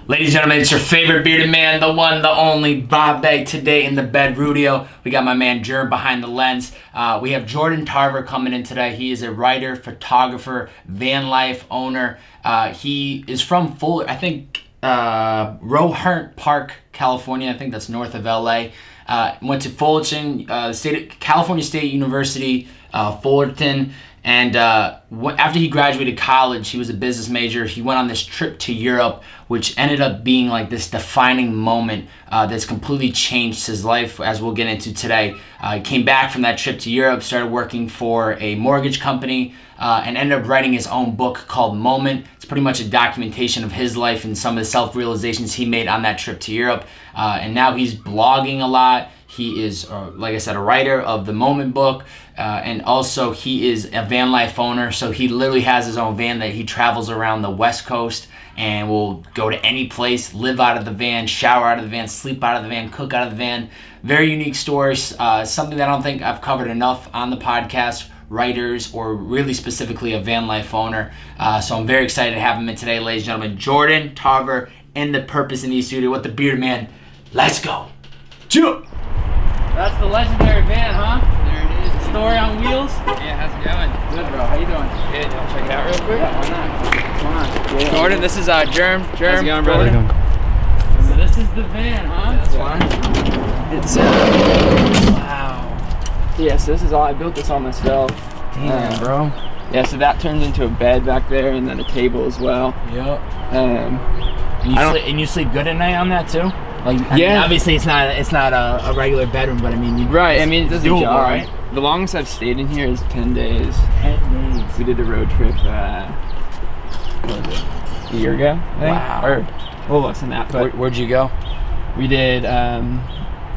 Ladies and gentlemen, it's your favorite bearded man, the one, the only, Bobbbaaaay. Today in the bed, Rudio. We got my man GERM behind the lens. We have Jordan Tarver coming in today. He is a writer, photographer, van life owner. He is from Roehampton Park, California. I think that's north of LA. Went to Fullerton, California State University, Fullerton. And after he graduated college, he was a business major. He went on this trip to Europe, which ended up being like this defining moment that's completely changed his life, as we'll get into today. He came back from that trip to Europe, started working for a mortgage company, and ended up writing his own book called Moment. It's pretty much a documentation of his life and some of the self-realizations he made on that trip to Europe. And now he's blogging a lot. He is, like I said, a writer of the Moment book, and also he is a van life owner. So he literally has his own van that he travels around the West Coast and will go to any place, live out of the van, shower out of the van, sleep out of the van, cook out of the van. Very unique stories, something that I don't think I've covered enough on the podcast, writers or really specifically a van life owner. So I'm very excited to have him in today, ladies and gentlemen. Jordan Tarver in the Purpose in the Studio with the Bearded Man. Let's go. Jump. That's the legendary van, huh? There it is. Story on wheels? Yeah, how's it going? Good, bro. How you doing? Good. You want to check it out real quick? Yeah, why not? Come on. Yeah. Jordan, this is GERM. How's it going, brother? So this is the van, huh? Yeah, that's fine. It's Wow. yeah, so this is all, I built this all myself. Damn, bro. Yeah, so that turns into a bed back there and then a table as well. Yep. Um, And you sleep good at night on that too? Like, I Yeah. mean, obviously it's not a regular bedroom, but I mean, right, I mean, it does the doable, job. right? The longest I've stayed in here is 10 days. 10 days. We did a road trip, what was it, a year ago, I think? Wow. Or a little less than that, but Where'd you go? we did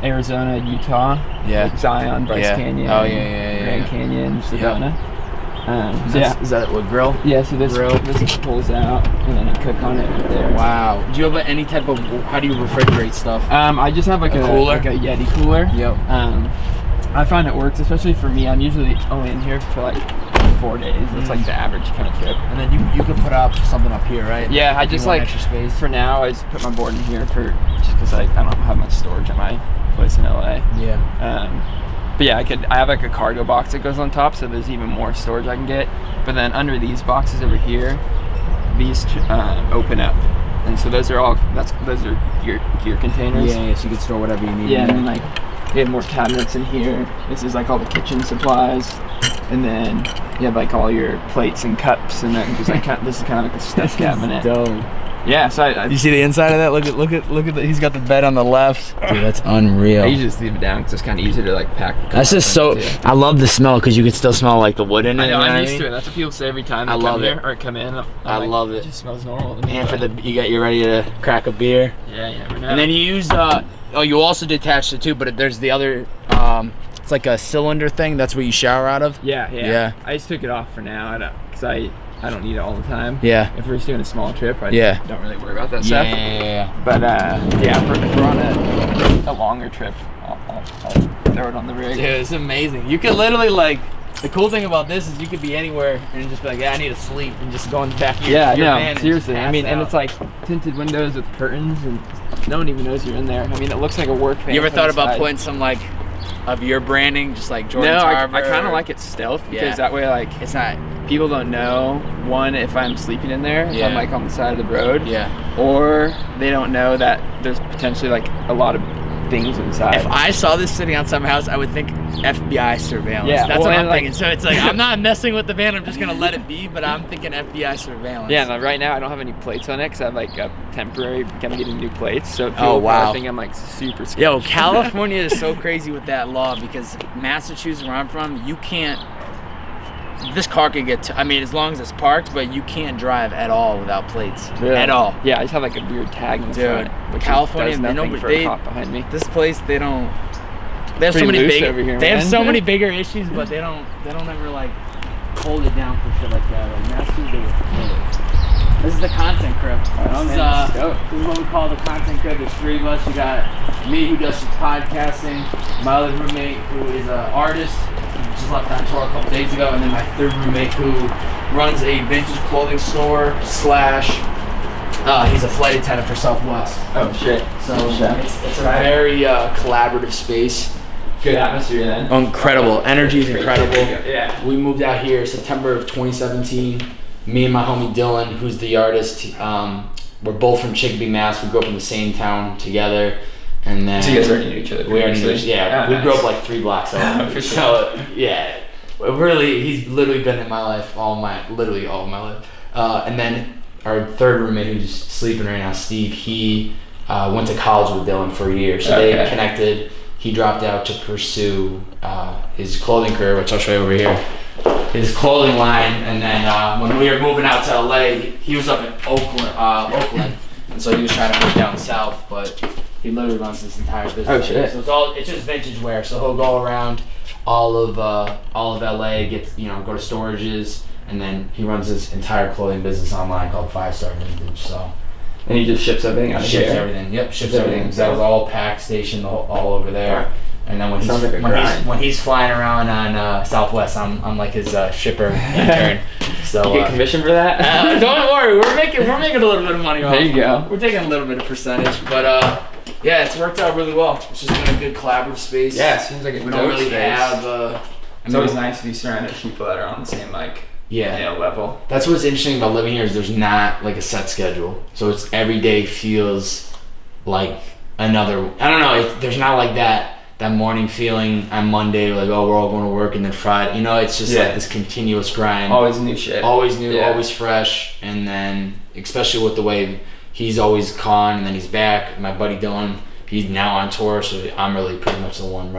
Arizona, Utah, Yeah. like Zion, Bryce Yeah. Canyon, Oh, yeah. Grand Canyon, Sedona. Is that what, grill? Yeah, so this Grill. pulls out and then I cook on it right there. Wow. Do you have any type of, how do you refrigerate stuff? I just have like A cooler? like a Yeti cooler. Yep. I find it works, especially for me. I'm usually only in here for like 4 days. That's like the average kind of trip. And then you could put up something up here, right? Yeah, I If you just want like extra space. for now. I just put my board in here just because I don't have much storage at my place in LA. Yeah. But yeah, I have like a cargo box that goes on top, so there's even more storage I can get. But then under these boxes over here, these open up, and so those are gear containers. Yeah, so you can store whatever you need. Yeah, in and then there. like you have more cabinets in here. This is like all the kitchen supplies, and then you have like all your plates and cups, and then just like this is kind of like a stuff cabinet. Dope. Yeah, so I You see the inside of that? Look at the, he's got the bed on the left. Dude, that's unreal. usually just leave it down because it's kind of easier to like pack. That's just so. I love the smell because you can still smell like the wood in it. I know, you I'm what used I to mean? it. That's what people say every time they I come love here it. or come in. I love It it. just smells normal to me. And for but- you ready to crack a beer. yeah, you never know. And then you used you also detached it too, but there's the other it's like a cylinder thing. That's what you shower out of. yeah. I just took it off for now. Because I don't need it all the time. Yeah. If we're just doing a small trip, I Yeah. don't really worry about that stuff. Yeah. But yeah, if we're on a longer trip, I'll throw it on the rig. Dude, it's amazing. You could literally like. The cool thing about this is you could be anywhere and just be like, yeah, I need to sleep, and just go in the back of your van no, and seriously. just I mean, pass and out. it's like tinted windows with curtains, and no one even knows you're in there. I mean, it looks like a work van. You ever from thought the about side. putting some like of your branding, just like Jordan No, Tarver? I kind of like it stealth because Yeah. that way, like, It's not. people don't know, one, if I'm sleeping in there, if Yeah. I'm like on the side of the road, Yeah. or they don't know that there's potentially like a lot of things inside. If I saw this sitting outside my house, I would think FBI surveillance. Yeah, That's well, what I'm and, like- thinking. So it's like I'm not messing with the van. I'm just gonna let it be. But I'm thinking FBI surveillance. Yeah, and right now I don't have any plates on it because I have like a temporary, kind of getting new plates. So people Oh, wow. think I'm like super scared. Yo, California is so crazy with that law because Massachusetts, where I'm from, you can't. This car could get. I mean, as long as it's parked, but you can't drive at all without plates. Really? At all. Yeah, I just have like a weird tag in Dude, front, which California, does they nothing know- for they- a cop behind me. This place, they don't. They have so Pretty many loose big. over here, They have man. so many bigger issues, but they don't ever like hold it down for shit like that. Like Massachusetts, they would kill it. This is the content crib. This is what we call the content crib. There's three of us. You got me who does some podcasting, my other roommate who is an artist, who just left on tour a couple days ago, and then my third roommate who runs a vintage clothing store / He's a flight attendant for Southwest. Oh shit. So it's a very collaborative space. Good atmosphere then. Incredible. Energy is incredible. Yeah. We moved out here September of 2017. Me and my homie Dylan, who's the artist, we're both from Chicopee, Mass. We grew up in the same town together. And then So you guys already knew each other? We already knew. Yeah, Oh, we grew up like 3 blocks over. For sure. So yeah, really, he's literally been in my life all of my life. And then our third roommate, who's sleeping right now, Steve, he went to college with Dylan for a year. So they connected. He dropped out to pursue his clothing career, which I'll show you over here. His clothing line, and then when we were moving out to LA, he was up in Oakland, and so he was trying to move down south, but he literally runs this entire business. Oh shit! So it's just vintage wear. So he'll go around all of LA, go to storages, and then he runs his entire clothing business online called 5 Star Vintage. So. And he just ships everything out of here? Ships everything. Yep, ships everything. So that was all packed, stationed all over there. Yeah. And then when he's flying around on Southwest, I'm like his shipper intern. So you get commission for that? don't worry, we're making a little bit of money off. There you go. We're taking a little bit of percentage, but yeah, it's worked out really well. It's just been a good collaborative space. Yeah, it seems like a we don't really have. It's always nice to be surrounded with people that are on the same level. That's what's interesting about living here is there's not like a set schedule. So it's every day feels like another. I don't know. There's not like that morning feeling on Monday, like, oh, we're all going to work, and then Friday. It's just like this continuous grind. Always new shit. Always new, always fresh. And then, especially with the way he's always gone, and then he's back. My buddy Dylan, he's now on tour, so I'm really pretty much the one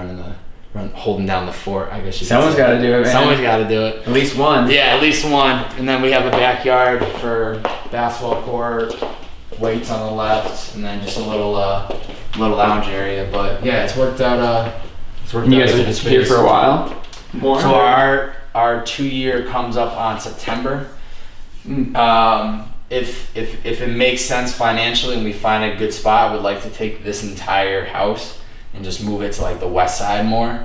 holding down the fort, I guess you could say. Someone's got to do it, man. Someone's got to do it. At least one. Yeah, at least one. And then we have a backyard for basketball court, weights on the left, and then just a little lounge area. But yeah, it's worked out. You guys are here for a while? More? So our 2-year comes up on September. If it makes sense financially and we find a good spot, I would like to take this entire house and just move it to like the west side more.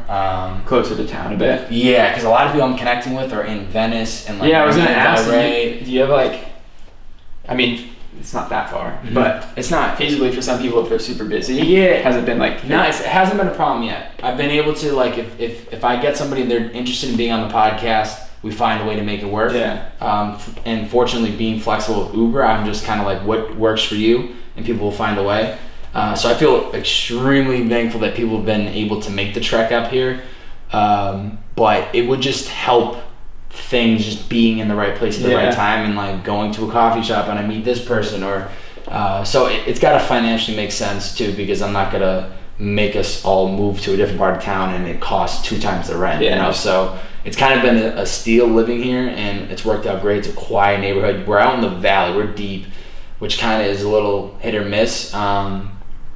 Closer to town a bit. Yeah, because a lot of people I'm connecting with are in Venice and like. Yeah, I was gonna ask. Do you have like? I mean, it's not that far, but it's not feasibly for some people if they're super busy. Yeah, has it been like? No, it hasn't been a problem yet. I've been able to like if I get somebody and they're interested in being on the podcast, we find a way to make it work. Yeah. And fortunately, being flexible with Uber, I'm just kind of like what works for you, and people will find a way. So I feel extremely thankful that people have been able to make the trek up here. But it would just help things just being in the right place at the right time, and like going to a coffee shop and I meet this person, or so it's got to financially make sense too, because I'm not gonna make us all move to a different part of town and it costs 2 times the rent. So it's kind of been a steal living here, and it's worked out great. It's a quiet neighborhood. We're out in the valley. We're deep, which kind of is a little hit or miss.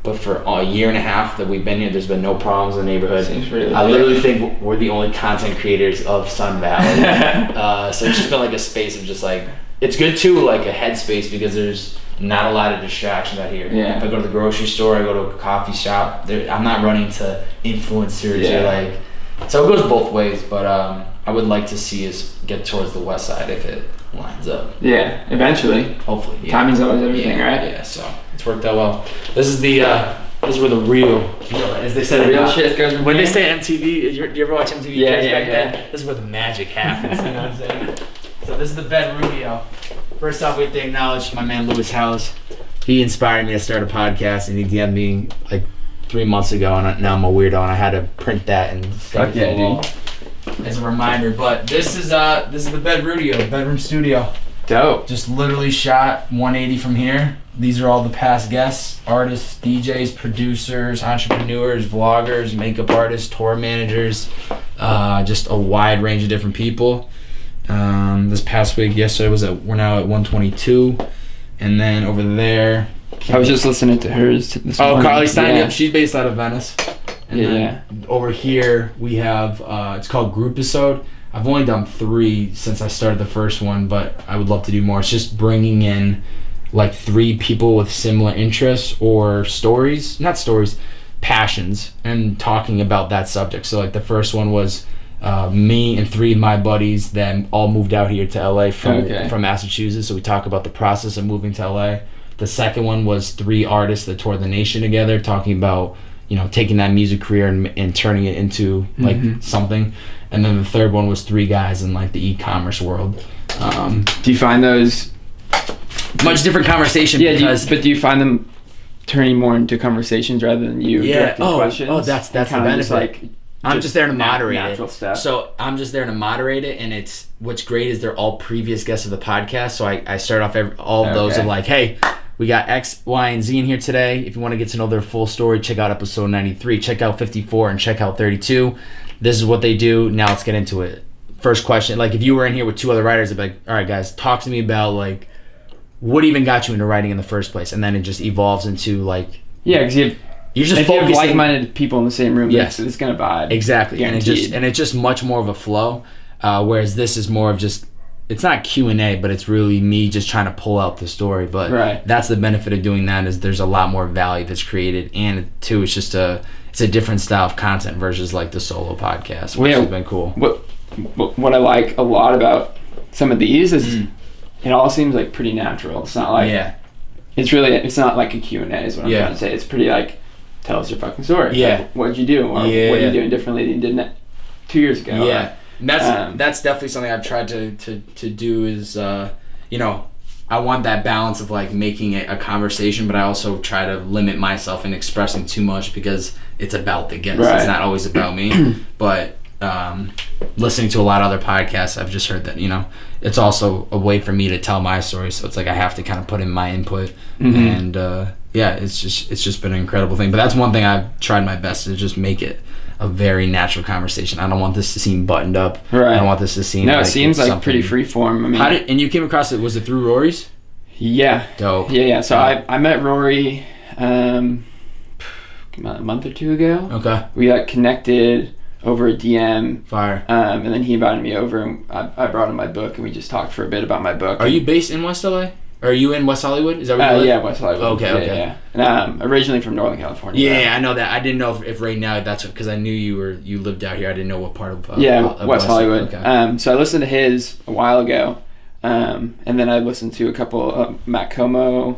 But for a year and a half that we've been here, there's been no problems in the neighborhood. Seems really I literally think we're the only content creators of Sun Valley. So it's just been like a space of just like, it's good too, like a headspace, because there's not a lot of distractions out here. If I go to the grocery store, I go to a coffee shop, I'm not running to influencers or like, so it goes both ways. But I would like to see us get towards the west side if it lines up. Yeah, eventually. Hopefully. Yeah. Timing's always everything, right? Yeah, so it's worked out well. This is where the real, as they said, real shit goes. When they say MTV, you ever watch MTV? Yeah. Then? This is where the magic happens. You know what I'm saying? So this is the bed Rubio. First off, we have to acknowledge my man Louis House. He inspired me to start a podcast, and he DM'd me like 3 months ago, and now I'm a weirdo, and I had to print that and stick it to the wall as a reminder. But this is the bed Rubio, bedroom studio. Dope. Just literally shot 180 from here. These are all the past guests, artists, DJs, producers, entrepreneurs, vloggers, makeup artists, tour managers, just a wide range of different people. This past week, yesterday we're now at 122, and then over there. I was just listening to hers this morning. Carly Stein, yeah. She's based out of Venice. And then over here we have, it's called Groupisode. I've only done 3 since I started the first one, but I would love to do more. It's just bringing in like 3 people with similar interests or passions, and talking about that subject. So like the first one was me and 3 of my buddies that all moved out here to LA from Massachusetts. So we talk about the process of moving to LA. The second one was 3 artists that toured the nation together, talking about, taking that music career and turning it into like something. And then the third one was 3 guys in like the e-commerce world. Do you find those much different conversation? Yeah, because do you find them turning more into conversations rather than you directing questions? Oh, that's the benefit. I'm just there to moderate natural it. Stuff. So I'm just there to moderate it, and what's great is they're all previous guests of the podcast. So I start off all of those of like, hey, we got X, Y, and Z in here today. If you want to get to know their full story, check out episode 93, check out 54, and check out 32. This is what they do. Now let's get into it. First question, like if you were in here with 2 other writers, I'd be like, all right, guys, talk to me about like what even got you into writing in the first place, and then it just evolves into like because you're just if you have like-minded people in the same room, yes, it's gonna vibe. Exactly, guaranteed. and it's just much more of a flow. Whereas this is more of just, it's not Q&A, but it's really me just trying to pull out the story. But that's the benefit of doing that, is there's a lot more value that's created, and too, it's just a different style of content versus like the solo podcast, which has been cool. What I like a lot about some of these is it all seems like pretty natural. It's not like it's not like a Q&A is what I'm trying to say. It's pretty like, tell us your fucking story. Like, what did you do? Or what are you doing differently than you did 2 years ago? Yeah. That's definitely something I've tried to do is, I want that balance of like making it a conversation, but I also try to limit myself in expressing too much because it's about the guest. It's not always about me. But listening to a lot of other podcasts, I've just heard that, it's also a way for me to tell my story. So it's like I have to kind of put in my input. And it's just been an incredible thing. But that's one thing I've tried my best to just make it a very natural conversation. I don't want this to seem buttoned up. I don't want this to seem it seems like pretty free form. I mean, and you came across it, was it through Rory's? Yeah. Dope. Yeah. So I met Rory a month or 2 ago. Okay. We got connected over a DM. Fire. And then he invited me over, and I brought him my book, and we just talked for a bit about my book. Are you based in West LA? Are you in West Hollywood? Is that where you live? Yeah, West Hollywood. Okay. Yeah. And originally from Northern California. Yeah, I know that. I didn't know if right now that's because I knew you lived out here. I didn't know what part of West Hollywood. Okay. So I listened to his a while ago, and then I listened to a couple of Matt Como,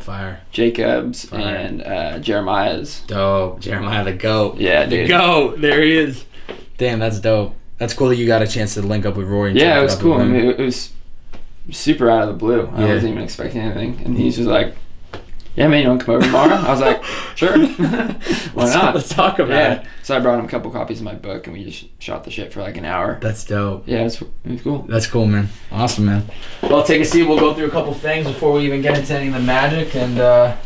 Jacobs, and Jeremiah's. Dope, Jeremiah the GOAT. Yeah, dude. The GOAT. There he is. Damn, that's dope. That's cool that you got a chance to link up with Rory. Yeah, it was cool. I mean, it was super out of the blue. I wasn't even expecting anything, and he's just like, yeah, man, you want to come over tomorrow? I was like, sure. Why not? Let's talk about it. So I brought him a couple copies of my book, and we just shot the shit for like an hour. That's dope. Yeah, it was cool. That's cool, man. Awesome, man. Well, take a seat. We'll go through a couple things before we even get into any of the magic, and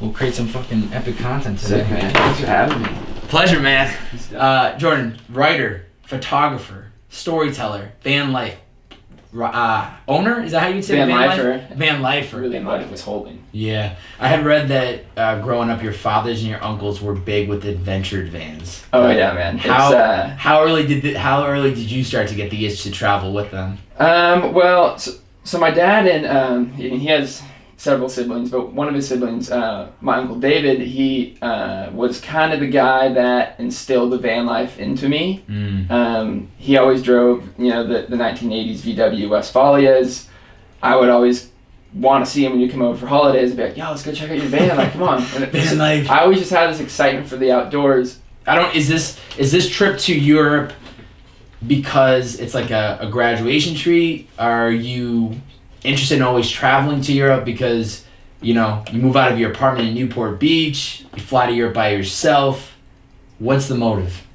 we'll create some fucking epic content today. Sick, man. Thanks for having me. Pleasure, man. Jordan, writer, photographer, storyteller, van life. Owner? Is that how you'd say Van Lifer? Van Lifer. Really, life was holding. Yeah. I had read that growing up, your fathers and your uncles were big with adventured vans. Oh, yeah, man. How early did you start to get the itch to travel with them? Well, so my dad and he has several siblings, but one of his siblings, my Uncle David, he was kind of the guy that instilled the van life into me. He always drove, the 1980s VW Westphalias. I would always want to see him when you come over for holidays and be like, yo, let's go check out your van, like, come on. Van life. I always just had this excitement for the outdoors. Is this trip to Europe because it's like a graduation treat? Are you interested in always traveling to Europe because, you move out of your apartment in Newport Beach, you fly to Europe by yourself? What's the motive?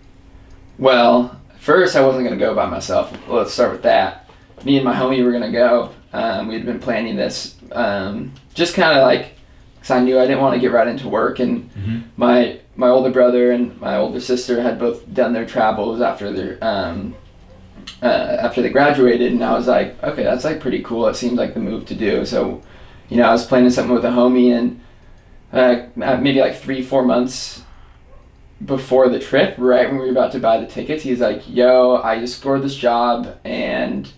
Well, first I wasn't going to go by myself. Let's start with that. Me and my homie were going to go. We'd been planning this just kind of like, because I knew I didn't want to get right into work, and my older brother and my older sister had both done their travels after they graduated, and I was like, okay, that's like pretty cool. It seemed like the move to do. So, I was planning something with a homie, and maybe like 3-4 months before the trip, right when we were about to buy the tickets, he's like, yo, I just scored this job, and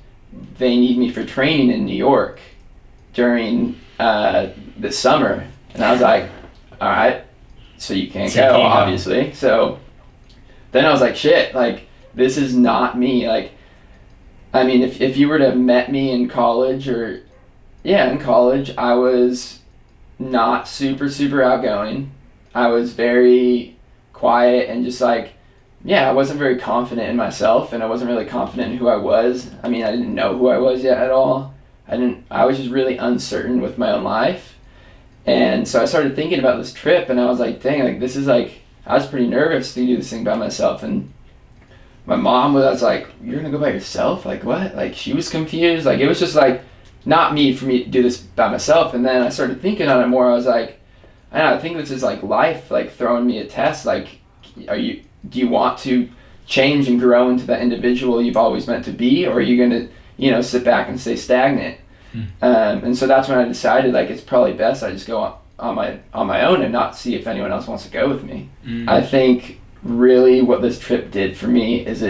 they need me for training in New York during this summer. And I was like, all right, so you can't go, obviously. So then I was like, shit, like, this is not me. Like, I mean, if you were to have met me in college, in college, I was not super outgoing. I was very quiet and just like, I wasn't very confident in myself, and I wasn't really confident in who I was. I mean, I didn't know who I was yet at all. I was just really uncertain with my own life. And so I started thinking about this trip, and I was like, dang, like this is like, I was pretty nervous to do this thing by myself. And my mom was like, you're gonna go by yourself? Like what? Like she was confused. Like it was just like not me for me to do this by myself. And then I started thinking on it more. I was like, I think this is like life, like throwing me a test. Like, do you want to change and grow into that individual you've always meant to be, or are you gonna, sit back and stay stagnant? And so that's when I decided like it's probably best I just go on my own and not see if anyone else wants to go with me. I think really what this trip did for me is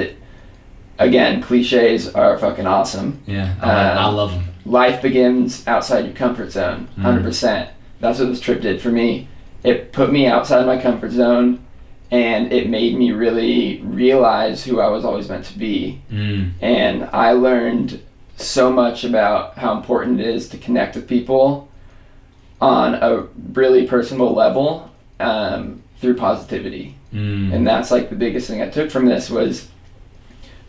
again, cliches are fucking awesome. Yeah, I love them. Life begins outside your comfort zone, 100%. That's what this trip did for me. It put me outside my comfort zone, and it made me really realize who I was always meant to be. And I learned so much about how important it is to connect with people on a really personal level through positivity. And that's like the biggest thing I took from this was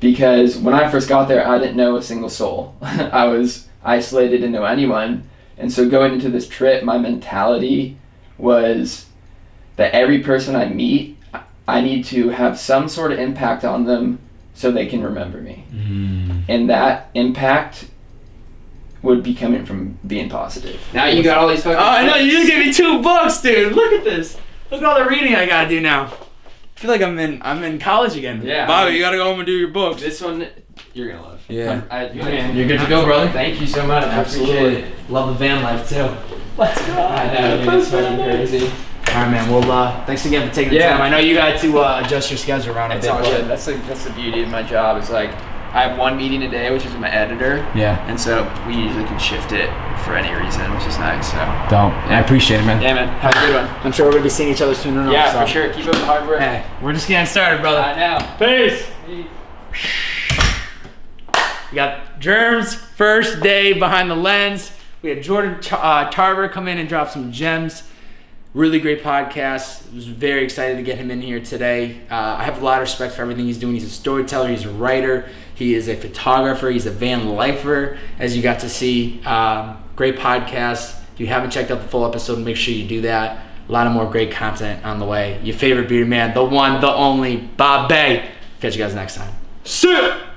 because when I first got there, I didn't know a single soul. I was isolated, didn't know anyone. And so going into this trip, my mentality was that every person I meet, I need to have some sort of impact on them so they can remember me. And that impact would be coming from being positive. Now you got all these fucking I know, you just gave me 2 books, dude. Look at this. Look at all the reading I gotta do now. I feel like I'm in college again. Yeah. Bobby, you gotta go home and do your books. This one, you're gonna love. Yeah. You're good to go, brother. Thank you so much. Absolutely. Love the van life too. Let's go. I know, dude, it's fucking crazy. All right, man. Well, thanks again for taking the time. I know you got to adjust your schedule around a It's bit. all good. That's the beauty of my job. It's like I have one meeting a day, which is with my editor. Yeah. And so we usually can shift it for any reason, which is nice. So. Don't. I appreciate it, man. Yeah, man. Have a good one. I'm sure we're gonna be seeing each other soon enough. Yeah, so. for sure. Keep up the hard work. Hey, we're just getting started, brother. I know. Peace. We got Germ's first day behind the lens. We had Jordan Tarver come in and drop some gems. Really great podcast. I was very excited to get him in here today. I have a lot of respect for everything he's doing. He's a storyteller. He's a writer. He is a photographer. He's a van lifer, as you got to see. Great podcast. If you haven't checked out the full episode, make sure you do that. A lot of more great content on the way. Your favorite bearded man, the one, the only, Bobbbaaaay. Catch you guys next time. See ya!